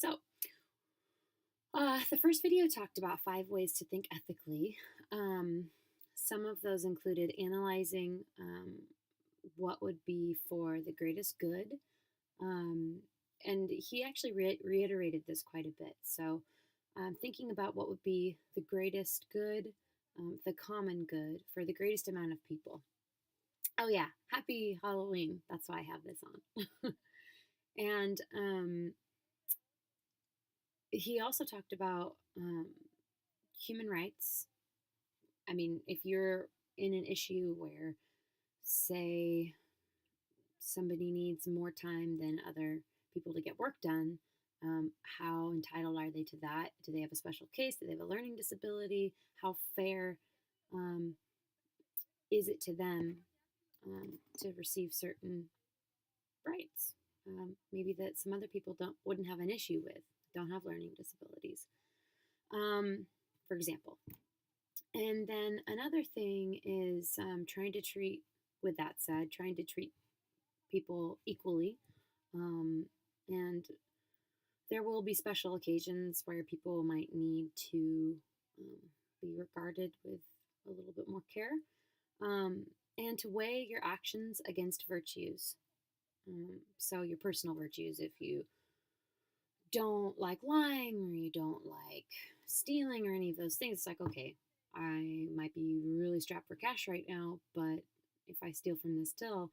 So, the first video talked about 5 ways to think ethically. Um, some of those included analyzing what would be for the greatest good. Um, and he actually reiterated this quite a bit. So, thinking about what would be the greatest good, the common good for the greatest amount of people. Oh, yeah, happy Halloween. That's why I have this on. And he also talked about human rights. I mean, if you're in an issue where, say, somebody needs more time than other people to get work done, how entitled are they to that? Do they have a special case? Do they have a learning disability? How fair um, is it to them to receive certain rights? Maybe that some other people wouldn't have an issue with, don't have learning disabilities, for example. And then another thing is trying to treat, with that said, trying to treat people equally. And there will be special occasions where people might need to be regarded with a little bit more care, and to weigh your actions against virtues. So, your personal virtues, if you don't like lying or you don't like stealing or any of those things, it's like, okay, I might be really strapped for cash right now, but if I steal from this till,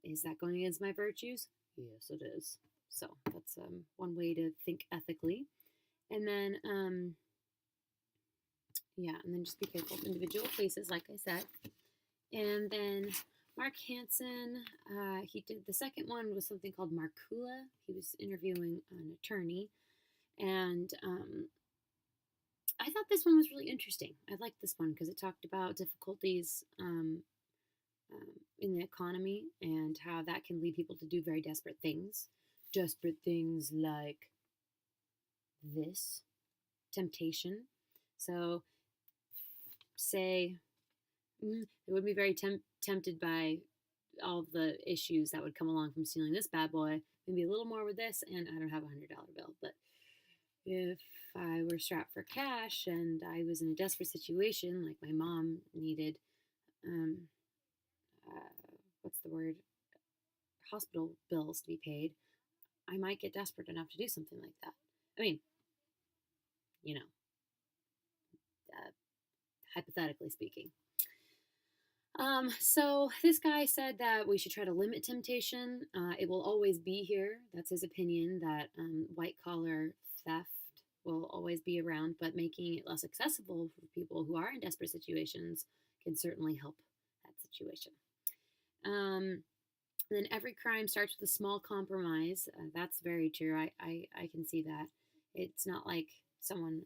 is that going against my virtues? Yes, it is. So that's one way to think ethically. And then, yeah, and then just be careful of individual cases, like I said. And then Mark Hansen, he did the second one was something called Markula. He was interviewing an attorney, and I thought this one was really interesting. I liked this one because it talked about difficulties in the economy and how that can lead people to do very desperate things. Desperate things like this temptation. So, say, it would be very tempted by all of the issues that would come along from stealing this bad boy. Maybe a little more with this, and I don't have $100 bill. But if I were strapped for cash and I was in a desperate situation, like my mom needed, um, what's the word, hospital bills to be paid, I might get desperate enough to do something like that. I mean, you know, uh, hypothetically speaking. So this guy said that we should try to limit temptation. It will always be here. That's his opinion, that white collar theft will always be around, but making it less accessible for people who are in desperate situations can certainly help that situation. Then every crime starts with a small compromise. That's very true. I can see that. It's not like someone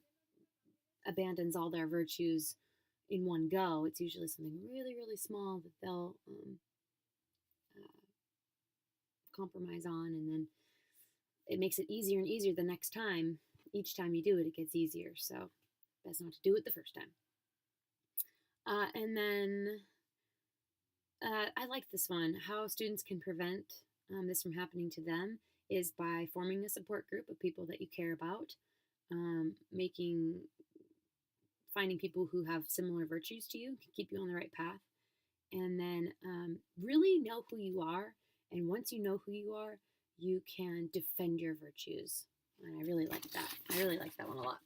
abandons all their virtues in one go. It's usually something really, really small that they'll uh, compromise on, and then it makes it easier and easier the next time. Each time you do it, it gets easier. So, best not to do it the first time. And then I like this one. How students can prevent this from happening to them is by forming a support group of people that you care about, making finding people who have similar virtues to you can keep you on the right path, and then really know who you are. And once you know who you are, you can defend your virtues. And I really like that. I really like that one a lot.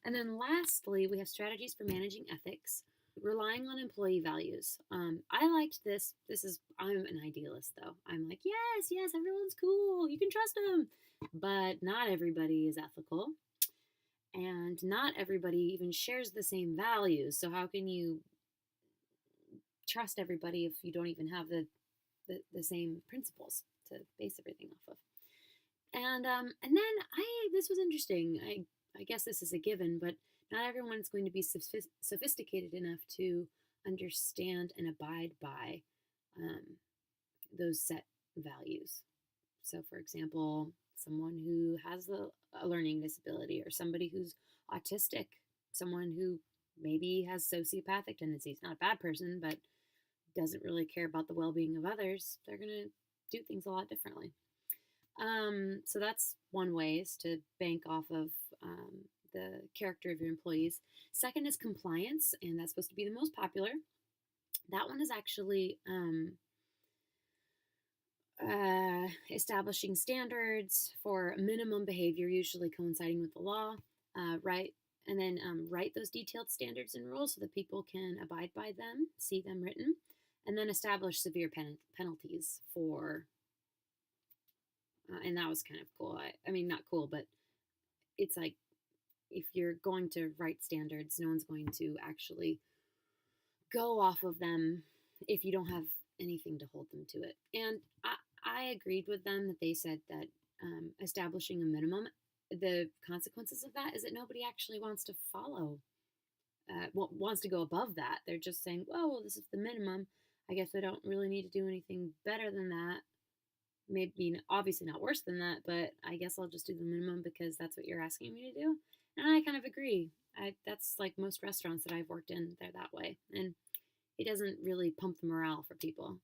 And then lastly, we have strategies for managing ethics, relying on employee values. I liked this. I'm an idealist though. I'm like, yes, yes, everyone's cool. You can trust them. But not everybody is ethical. And not everybody even shares the same values. So how can you trust everybody if you don't even have the same principles to base everything off of? And then this was interesting. I guess this is a given, but not everyone's going to be sophisticated enough to understand and abide by um, those set values. So, for example, someone who has a learning disability, or somebody who's autistic, someone who maybe has sociopathic tendencies, not a bad person, but doesn't really care about the well being of others, they're going to do things a lot differently. So that's one way is to bank off of the character of your employees. Second is compliance, and that's supposed to be the most popular. That one is actually establishing standards for minimum behavior, usually coinciding with the law, right? And then write those detailed standards and rules so that people can abide by them, see them written, and then establish severe penalties for. And that was kind of cool. I mean, not cool, but it's like if you're going to write standards, no one's going to actually go off of them if you don't have anything to hold them to it. And I agreed with them that they said that establishing a minimum, the consequences of that is that nobody actually wants to follow, wants to go above that. They're just saying, well, this is the minimum. I guess I don't really need to do anything better than that. Maybe obviously not worse than that, but I guess I'll just do the minimum because that's what you're asking me to do. And I kind of agree. That's like most restaurants that I've worked in, they're that way. And it doesn't really pump the morale for people.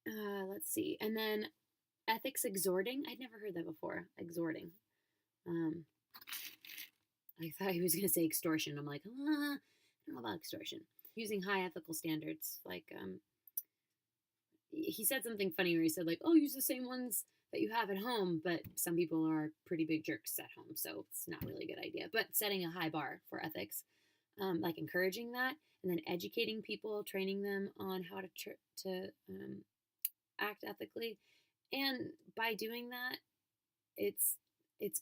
Let's see. And then ethics exhorting. I'd never heard that before. Exhorting. I thought he was going to say extortion. I'm like, I don't know about extortion. Using high ethical standards. Like, he said something funny where he said, like, oh, use the same ones that you have at home. But some people are pretty big jerks at home. So it's not really a good idea. But setting a high bar for ethics. Like encouraging that, and then educating people, training them on how to act ethically, and by doing that, it's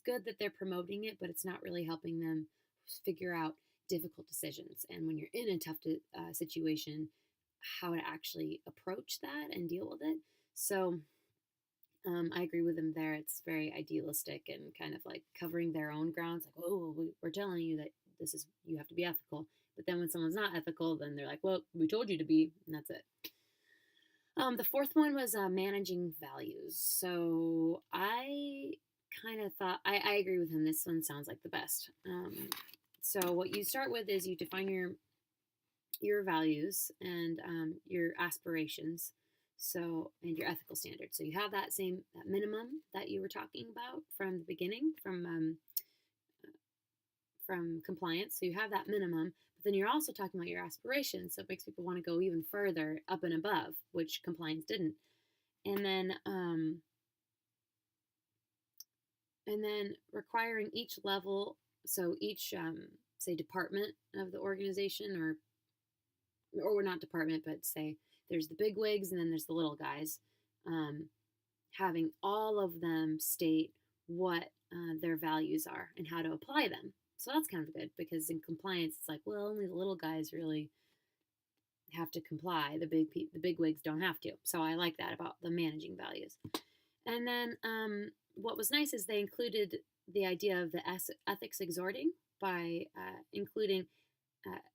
good that they're promoting it, but it's not really helping them figure out difficult decisions. And when you're in a tough situation, how to actually approach that and deal with it. So I agree with them there. It's very idealistic and kind of like covering their own grounds. Like, oh, we're telling you that you have to be ethical. But then when someone's not ethical, then they're like, well, we told you to be, and that's it. The fourth one was managing values. So I kind of thought, I agree with him. This one sounds like the best. So what you start with is you define your values and your aspirations. So, and your ethical standards. So you have that minimum that you were talking about from the beginning, from compliance. So you have that minimum, but then you're also talking about your aspirations. So it makes people want to go even further up and above, which compliance didn't. And then requiring each level, so each say department of the organization, or not department, but say there's the big wigs and then there's the little guys, having all of them state what their values are and how to apply them. So that's kind of good because in compliance, it's like, well, only the little guys really have to comply. The big wigs don't have to. So I like that about the managing values. And then what was nice is they included the idea of the ethics exhorting by including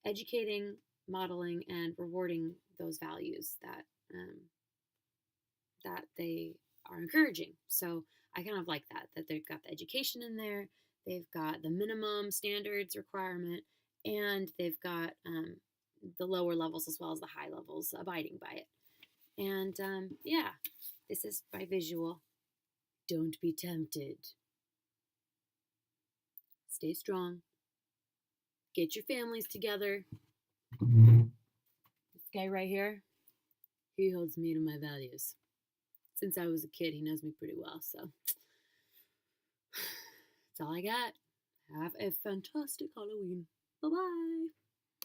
educating, modeling, and rewarding those values that they are encouraging. So I kind of like that they've got the education in there, they've got the minimum standards requirement, and they've got the lower levels as well as the high levels abiding by it. And yeah, this is by Visual. Don't be tempted. Stay strong. Get your families together. This guy right here, he holds me to my values. Since I was a kid, he knows me pretty well, so that's all I got. Have a fantastic Halloween. Bye-bye.